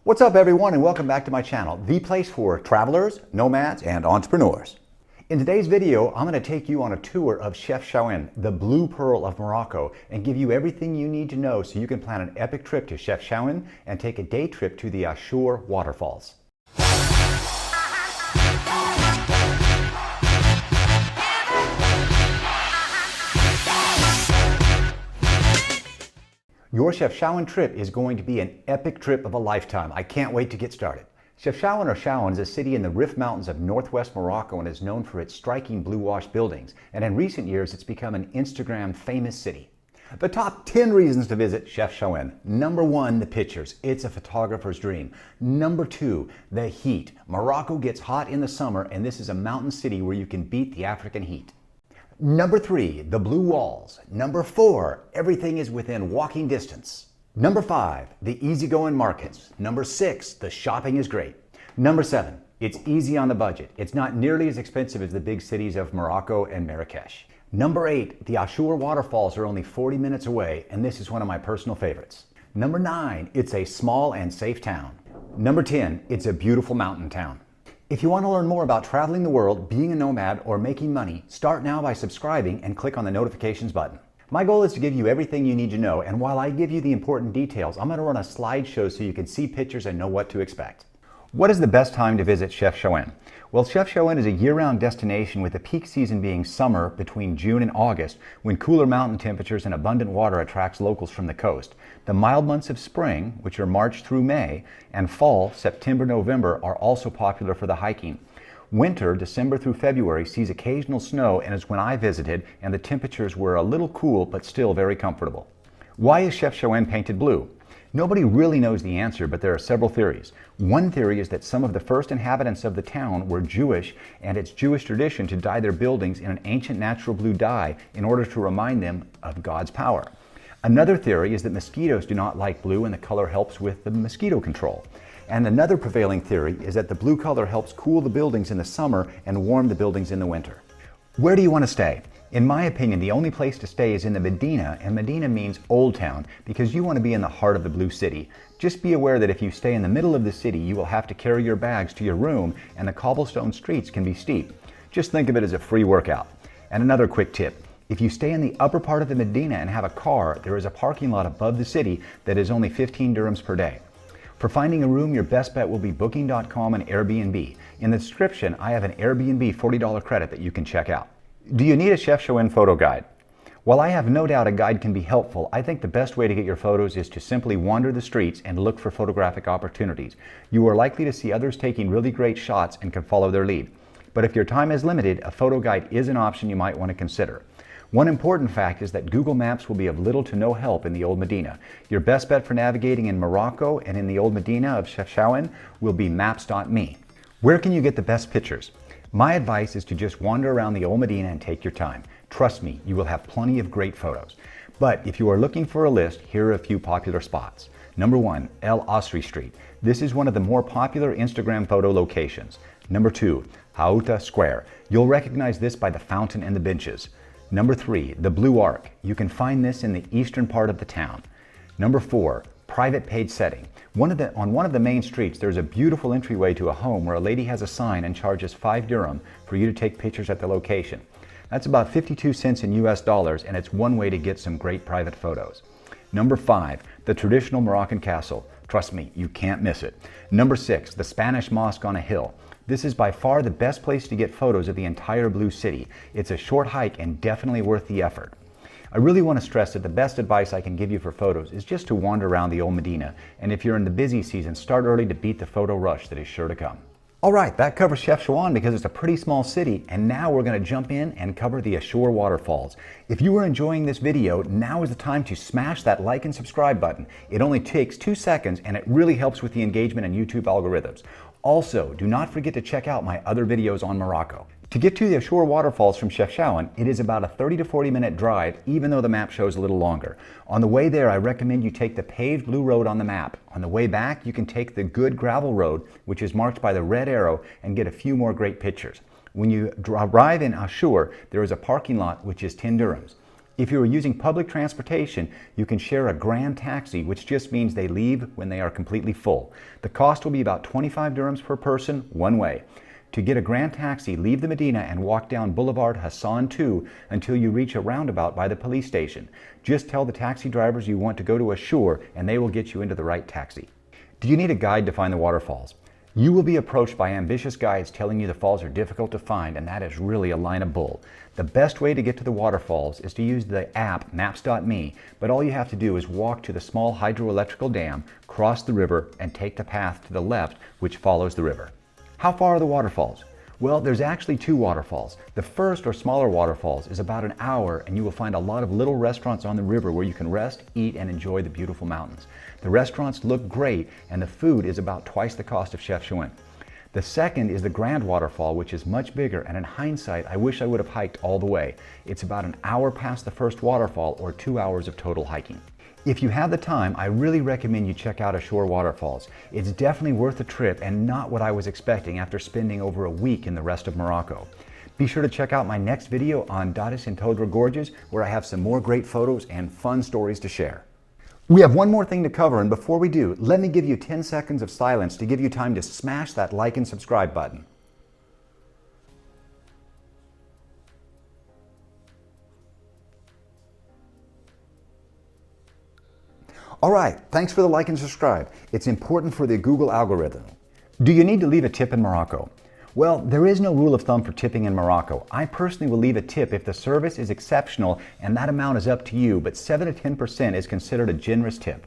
What's up everyone, and welcome back to my channel, the place for travelers, nomads, and entrepreneurs. In today's video, I'm going to take you on a tour of Chefchaouen, the blue pearl of Morocco, and give you everything you need to know so you can plan an epic trip to Chefchaouen and take a day trip to the Ashore Waterfalls. Your Chefchaouen trip is going to be an epic trip of a lifetime. I can't wait to get started. Chefchaouen or Chaouen is a city in the Rif Mountains of northwest Morocco and is known for its striking blue-wash buildings. And in recent years, it's become an Instagram famous city. The top 10 reasons to visit Chefchaouen. Number 1, the pictures. It's a photographer's dream. Number 2, the heat. Morocco gets hot in the summer, and this is a mountain city where you can beat the African heat. Number 3, the blue walls. Number 4, everything is within walking distance. Number 5, the easygoing markets. Number 6, the shopping is great. Number 7, it's easy on the budget. It's not nearly as expensive as the big cities of Morocco and Marrakesh. Number 8, the Ashore Waterfalls are only 40 minutes away, and this is one of my personal favorites. Number 9, it's a small and safe town. Number 10, it's a beautiful mountain town. If you want to learn more about traveling the world, being a nomad, or making money, start now by subscribing and click on the notifications button. My goal is to give you everything you need to know, and while I give you the important details, I'm going to run a slideshow so you can see pictures and know what to expect. What is the best time to visit Chefchaouen? Well, Chefchaouen is a year-round destination with the peak season being summer between June and August, when cooler mountain temperatures and abundant water attracts locals from the coast. The mild months of spring, which are March through May, and fall, September, November, are also popular for the hiking. Winter, December through February, sees occasional snow and is when I visited, and the temperatures were a little cool but still very comfortable. Why is Chefchaouen painted blue? Nobody really knows the answer, but there are several theories. One theory is that some of the first inhabitants of the town were Jewish, and it's Jewish tradition to dye their buildings in an ancient natural blue dye in order to remind them of God's power. Another theory is that mosquitoes do not like blue and the color helps with the mosquito control. And another prevailing theory is that the blue color helps cool the buildings in the summer and warm the buildings in the winter. Where do you want to stay? In my opinion, the only place to stay is in the Medina, and Medina means Old Town, because you want to be in the heart of the Blue City. Just be aware that if you stay in the middle of the city, you will have to carry your bags to your room, and the cobblestone streets can be steep. Just think of it as a free workout. And another quick tip, if you stay in the upper part of the Medina and have a car, there is a parking lot above the city that is only 15 dirhams per day. For finding a room, your best bet will be Booking.com and Airbnb. In the description, I have an Airbnb $40 credit that you can check out. Do you need a Chefchaouen photo guide? While I have no doubt a guide can be helpful, I think the best way to get your photos is to simply wander the streets and look for photographic opportunities. You are likely to see others taking really great shots and can follow their lead. But if your time is limited, a photo guide is an option you might want to consider. One important fact is that Google Maps will be of little to no help in the Old Medina. Your best bet for navigating in Morocco and in the Old Medina of Chefchaouen will be maps.me. Where can you get the best pictures? My advice is to just wander around the Old Medina and take your time. Trust me, you will have plenty of great photos. But if you are looking for a list, here are a few popular spots. Number 1, El Asri Street. This is one of the more popular Instagram photo locations. Number 2, Hauta Square. You'll recognize this by the fountain and the benches. Number 3, the Blue Arc. You can find this in the eastern part of the town. Number 4, private paid setting. On one of the main streets, there's a beautiful entryway to a home where a lady has a sign and charges 5 dirham for you to take pictures at the location. That's about 52 cents in US dollars, and it's one way to get some great private photos. Number 5, the traditional Moroccan castle. Trust me, you can't miss it. Number 6, the Spanish Mosque on a hill. This is by far the best place to get photos of the entire Blue City. It's a short hike and definitely worth the effort. I really want to stress that the best advice I can give you for photos is just to wander around the Old Medina, and if you're in the busy season, start early to beat the photo rush that is sure to come. Alright, that covers Chefchaouen because it's a pretty small city, and now we're going to jump in and cover the Ashore Waterfalls. If you are enjoying this video, now is the time to smash that like and subscribe button. It only takes 2 seconds and it really helps with the engagement and YouTube algorithms. Also, do not forget to check out my other videos on Morocco. To get to the Ashore Waterfalls from Chefchaouen, it is about a 30 to 40 minute drive, even though the map shows a little longer. On the way there, I recommend you take the paved blue road on the map. On the way back, you can take the good gravel road, which is marked by the red arrow, and get a few more great pictures. When you arrive in Ashore, there is a parking lot which is 10 dirhams. If you are using public transportation, you can share a grand taxi, which just means they leave when they are completely full. The cost will be about 25 dirhams per person, one way. To get a grand taxi, leave the Medina and walk down Boulevard Hassan II until you reach a roundabout by the police station. Just tell the taxi drivers you want to go to Ashore and they will get you into the right taxi. Do you need a guide to find the waterfalls? You will be approached by ambitious guides telling you the falls are difficult to find, and that is really a line of bull. The best way to get to the waterfalls is to use the app Maps.me, but all you have to do is walk to the small hydroelectrical dam, cross the river, and take the path to the left, which follows the river. How far are the waterfalls? Well, there's actually two waterfalls. The first, or smaller waterfalls, is about an hour, and you will find a lot of little restaurants on the river where you can rest, eat, and enjoy the beautiful mountains. The restaurants look great, and the food is about twice the cost of Chefchaouen. The second is the Grand Waterfall, which is much bigger, and in hindsight, I wish I would have hiked all the way. It's about an hour past the first waterfall, or 2 hours of total hiking. If you have the time, I really recommend you check out Ashore Waterfalls. It's definitely worth the trip and not what I was expecting after spending over a week in the rest of Morocco. Be sure to check out my next video on Datis and Todra Gorges, where I have some more great photos and fun stories to share. We have one more thing to cover, and before we do, let me give you 10 seconds of silence to give you time to smash that like and subscribe button. All right, thanks for the like and subscribe. It's important for the Google algorithm. Do you need to leave a tip in Morocco? Well, there is no rule of thumb for tipping in Morocco. I personally will leave a tip if the service is exceptional, and that amount is up to you, but 7 to 10% is considered a generous tip.